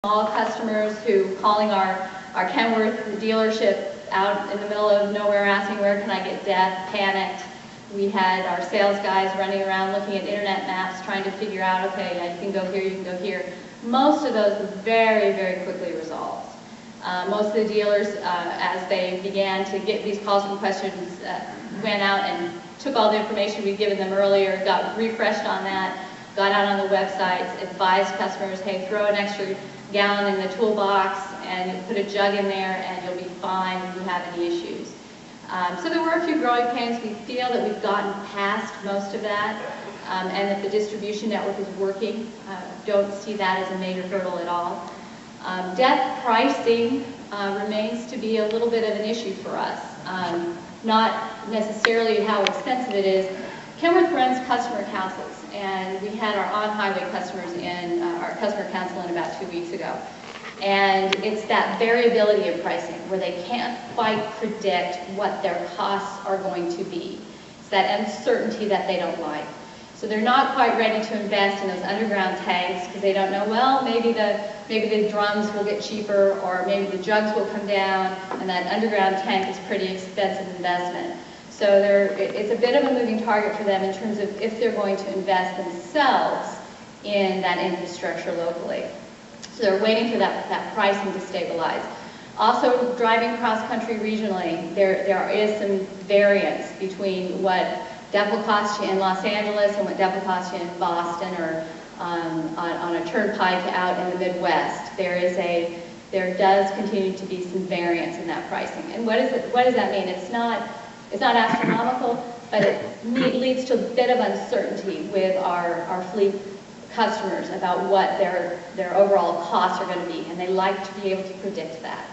All customers who calling our Kenworth dealership out in the middle of nowhere asking where can I get DEF, panicked. We had our sales guys running around looking at internet maps trying to figure out, okay, you can go here, you can go here. Most of those were very, very quickly resolved. Most of the dealers, as they began to get these calls and questions, went out and took all the information we'd given them earlier, got refreshed on that, got out on the websites, advised customers, hey, throw an extra gallon in the toolbox and put a jug in there and you'll be fine if you have any issues. So there were a few growing pains. We feel that we've gotten past most of that and that the distribution network is working. Don't see that as a major hurdle at all. DEF pricing remains to be a little bit of an issue for us. Not necessarily how expensive it is. Kenworth runs customer councils, and we had our on-highway customers in our customer council in about 2 weeks ago. And it's that variability in pricing where they can't quite predict what their costs are going to be. It's that uncertainty that they don't like. So they're not quite ready to invest in those underground tanks because they don't know, well, maybe the drums will get cheaper or maybe the jugs will come down and that underground tank is pretty expensive investment. So it's a bit of a moving target for them in terms of if they're going to invest themselves in that infrastructure locally. So they're waiting for that pricing to stabilize. Also, driving cross-country regionally, there is some variance between what DEF will cost you in Los Angeles and what DEF will cost you in Boston or on a turnpike out in the Midwest. There does continue to be some variance in that pricing. And what does that mean? It's not astronomical, but it leads to a bit of uncertainty with our fleet customers about what their overall costs are going to be, and they like to be able to predict that.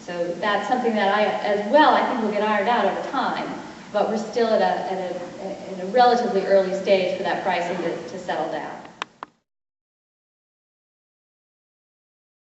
So that's something that I think will get ironed out over time, but we're still at a relatively early stage for that pricing to settle down.